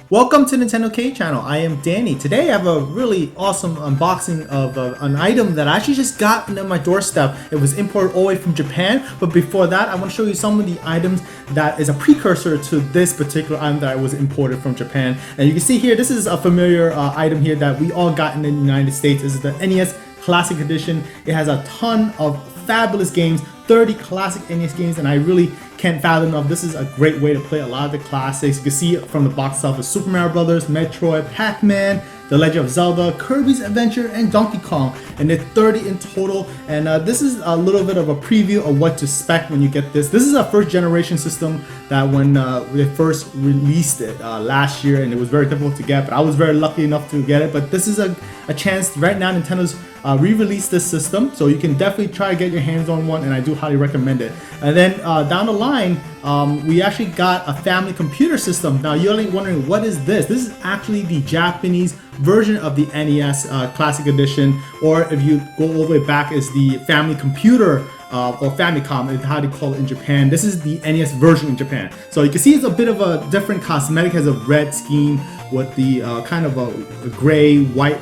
Welcome to Nintendo K channel. I am Danny. Today I have a really awesome unboxing of an item that I actually just got on my doorstep. It was imported all the way from Japan, but before that I want to show you some of the items that is a precursor to this particular item that was imported from Japan. And you can see here, this is a familiar item here that we all got in the United States. This is the NES Classic Edition. It has a ton of fabulous games, 30 classic NES games, and I really can't fathom enough. This is a great way to play a lot of the classics. You can see from the box itself is Super Mario Brothers, Metroid, Pac-Man, The Legend of Zelda, Kirby's Adventure, and Donkey Kong. And they're 30 in total. And this is a little bit of a preview of what to expect when you get this. This is a first generation system that when they first released it last year, and it was very difficult to get, but I was very lucky enough to get it. But this is a chance right now. Nintendo's re-released this system, so you can definitely try to get your hands on one, and I do highly recommend it. And then down the line, we actually got a family computer system. Now you're wondering, what is this? This is actually the Japanese version of the NES Classic Edition, or if you go all the way back, is the family computer or Famicom is how they call it in Japan. This is the NES version in Japan. So you can see it's a bit of a different cosmetic, has a red scheme with the kind of a gray white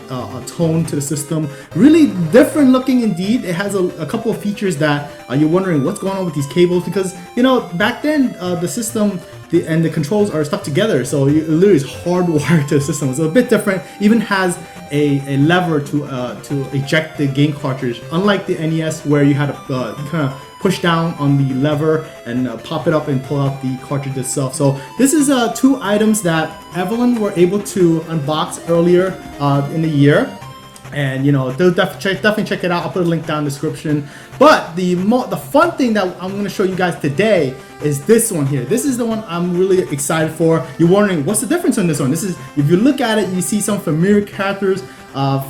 tone to the system. Really different looking indeed. It has a couple of features that you're wondering what's going on with these cables, because you know back then the system and the controls are stuck together, so it literally is hardwired to the system. It's a bit different. Even has a lever to eject the game cartridge, unlike the NES where you had to kind of push down on the lever and pop it up and pull out the cartridge itself. So this is two items that Evelyn were able to unbox earlier in the year. And you know, they'll definitely check it out. I'll put a link down in the description. But the fun thing that I'm going to show you guys today is this one here. This is the one I'm really excited for. You're wondering what's the difference on this one. This is, if you look at it, you see some familiar characters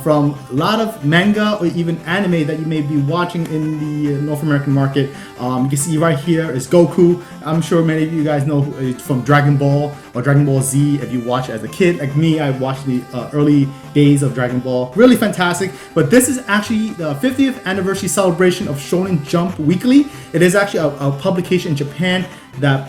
from a lot of manga or even anime that you may be watching in the North American market. You can see right here is Goku. I'm sure many of you guys know from Dragon Ball or Dragon Ball Z if you watch as a kid. Like me, I watched the early days of Dragon Ball. Really fantastic. But this is actually the 50th anniversary celebration of Shonen Jump Weekly. It is actually a publication in Japan that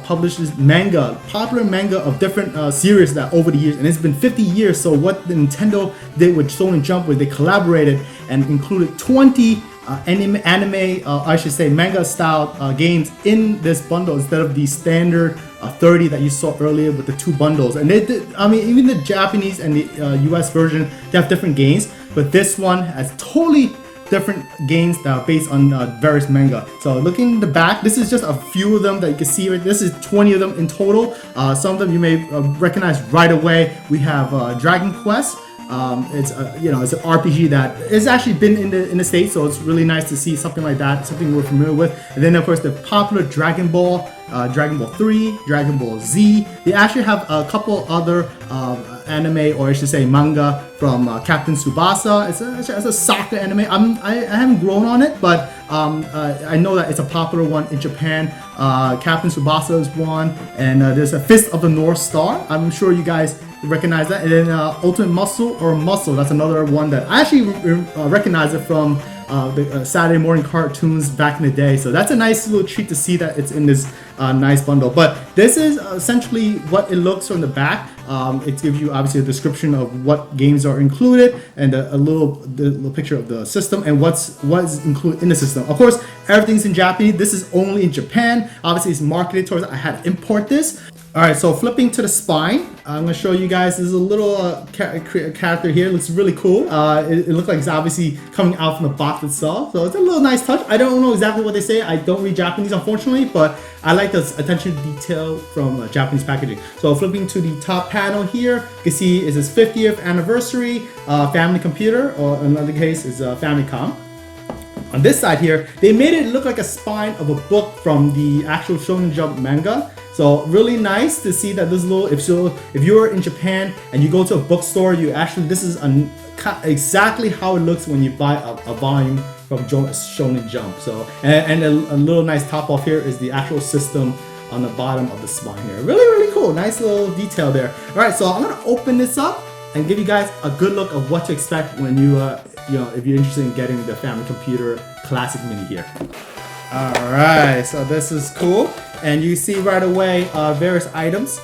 publishes manga, popular manga of different series that over the years, and it's been 50 years. So what the Nintendo did with Shonen Jump was they collaborated and included 20 anime, I should say manga style games in this bundle instead of the standard 30 that you saw earlier with the two bundles. And they did, I mean, even the Japanese and the US version, they have different games, but this one has totally different games that are based on various manga. So looking in the back, this is just a few of them that you can see. This is 20 of them in total. Some of them you may recognize right away. We have Dragon Quest. It's it's an RPG that has actually been in the States, so it's really nice to see something like that, something we're familiar with. And then of course the popular Dragon Ball, Dragon Ball 3, Dragon Ball Z. They actually have a couple other anime, or I should say manga, from Captain Tsubasa. It's a soccer anime. I haven't grown on it, but I know that it's a popular one in Japan. Captain Tsubasa is one, and there's a Fist of the North Star. I'm sure you guys recognize that. And then Ultimate Muscle or Muscle, that's another one that I actually recognize it from the Saturday morning cartoons back in the day. So that's a nice little treat to see that it's in this nice bundle. But this is essentially what it looks from the back. It gives you obviously a description of what games are included and a little picture of the system and what's included in the system. Of course, everything's in Japanese. This is only in Japan. Obviously, it's marketed towards, I had to import this. Alright, so flipping to the spine, I'm going to show you guys, there's a little character here. It looks really cool. It looks like it's obviously coming out from the box itself. So it's a little nice touch. I don't know exactly what they say. I don't read Japanese, unfortunately, but I like the attention to detail from Japanese packaging. So flipping to the top panel here, you can see it's his 50th anniversary family computer, or in another case is Famicom. On this side here, they made it look like a spine of a book from the actual Shonen Jump manga. So really nice to see that this little, if you're in Japan and you go to a bookstore, you actually, this is exactly how it looks when you buy a volume from Shonen Jump. So, and a little nice top off here is the actual system on the bottom of the spine here. Really, really cool. Nice little detail there. All right, so I'm gonna open this up and give you guys a good look of what to expect when if you're interested in getting the Family Computer Classic Mini here. Alright, so this is cool. And you see right away various items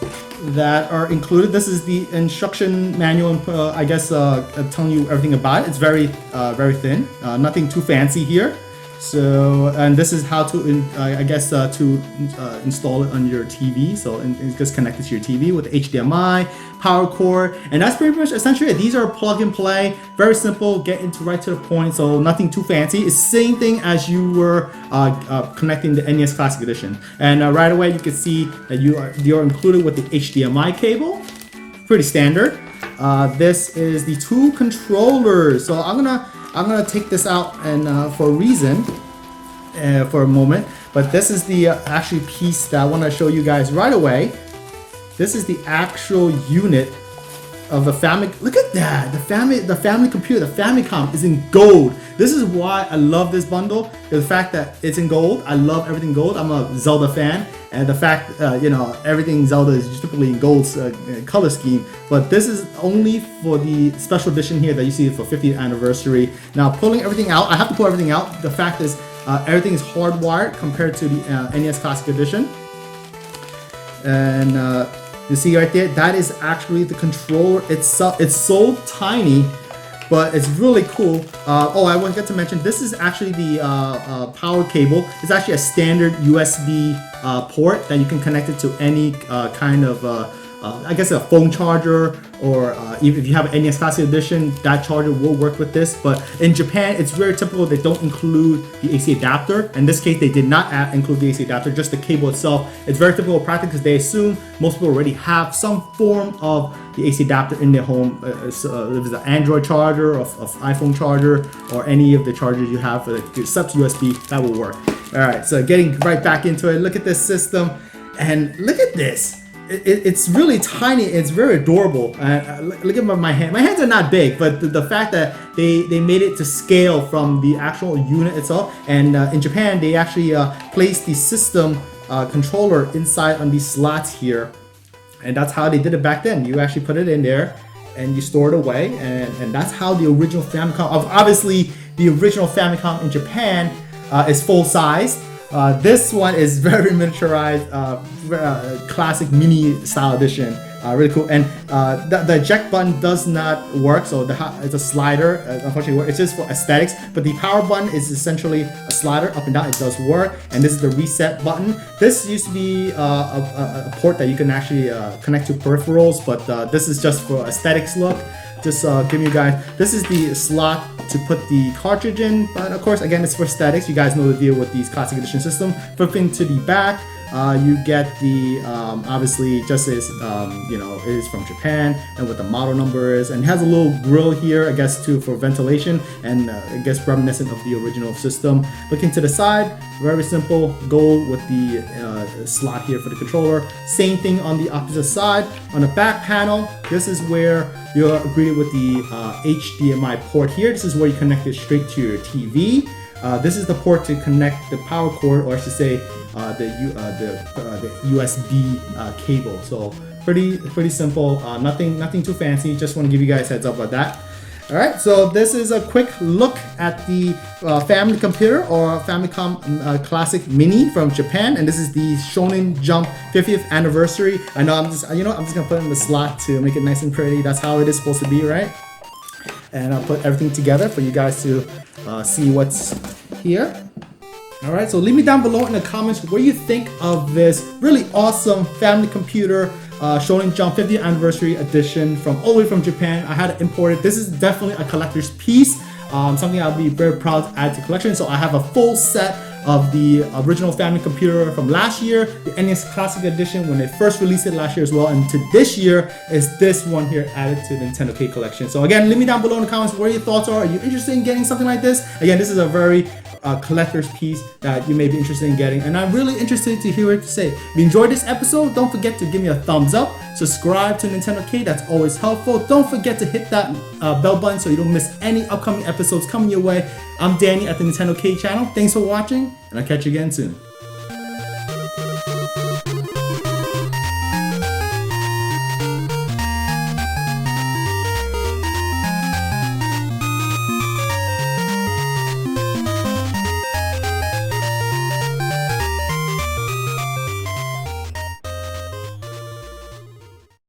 that are included. This is the instruction manual, I guess telling you everything about it. It's very thin, nothing too fancy here. So, and this is how to, I guess, to install it on your TV. So it's just connected to your TV with HDMI, power cord, and that's pretty much essentially it. These are plug and play, very simple, get into right to the point. So nothing too fancy. It's the same thing as you were connecting the NES Classic Edition. And right away you can see that you're included with the HDMI cable, pretty standard. This is the two controllers. So I'm gonna take this out and for a reason, for a moment. But this is the actually piece that I want to show you guys right away. This is the actual unit of the Famicom. Look at that! The family computer, the Famicom, is in gold. This is why I love this bundle. The fact that it's in gold. I love everything gold. I'm a Zelda fan, and the fact everything Zelda is typically in gold's color scheme. But this is only for the special edition here that you see for 50th anniversary. Now pulling everything out, I have to pull everything out. The fact is everything is hardwired compared to the NES Classic Edition, and you see right there, that is actually the controller itself. It's so tiny, but it's really cool. Oh, I forgot to mention, this is actually the power cable. It's actually a standard USB port that you can connect it to any kind of, I guess, a phone charger, or if you have an NES Classic Edition, that charger will work with this. But in Japan, it's very typical they don't include the AC adapter. In this case, they did not include the AC adapter, just the cable itself. It's very typical of practice because they assume most people already have some form of the AC adapter in their home. If it's an Android charger, of iPhone charger, or any of the chargers you have for except USB, that will work. All right, so getting right back into it. Look at this system, and look at this. It's really tiny. It's very adorable. Look at my hand. My hands are not big, but the fact that they made it to scale from the actual unit itself. And in Japan, they actually placed the system controller inside on these slots here, and that's how they did it back then. You actually put it in there, and you store it away, and that's how the original Famicom. Obviously, the original Famicom in Japan is full size. This one is very miniaturized, classic mini style edition. Really cool. And the eject button does not work, so it's a slider. Unfortunately, it's just for aesthetics. But the power button is essentially a slider up and down. It does work. And this is the reset button. This used to be a port that you can actually connect to peripherals, but this is just for aesthetics look. Just giving you guys, this is the slot to put the cartridge in, but of course, again, it's for aesthetics. You guys know the deal with these Classic Edition system. Flipping to the back, you get the, obviously, just as, it is from Japan, and what the model number is, and it has a little grill here, I guess, too, for ventilation, and I guess reminiscent of the original system. Looking to the side, very simple, gold with the slot here for the controller. Same thing on the opposite side. On the back panel, this is where you're greeted with the HDMI port here. This is where you connect it straight to your TV. This is the port to connect the power cord, or I should say, the USB cable. So pretty simple. Nothing too fancy. Just want to give you guys a heads up about that. All right, so this is a quick look at the family computer, or Famicom Classic Mini from Japan, and this is the Shonen Jump 50th anniversary. I know I'm just gonna put it in the slot to make it nice and pretty. That's how it is supposed to be, right? And I'll put everything together for you guys to see what's here. All right, so leave me down below in the comments what you think of this really awesome family computer. Shonen Jump 50th anniversary edition from all the way from Japan. I had it imported. This is definitely a collector's piece, something I'll be very proud to add to collection. So I have a full set of the original family computer from last year, the NES Classic Edition when they first released it last year as well, and to this year is this one here added to the Nintendo K collection. So again, leave me down below in the comments what your thoughts are. Are you interested in getting something like this? Again, this is a very collector's piece that you may be interested in getting, and I'm really interested to hear what you say. If you enjoyed this episode, don't forget to give me a thumbs up, subscribe to Nintendo K, that's always helpful. Don't forget to hit that bell button so you don't miss any upcoming episodes coming your way. I'm Danny at the Nintendo K channel. Thanks for watching, and I'll catch you again soon.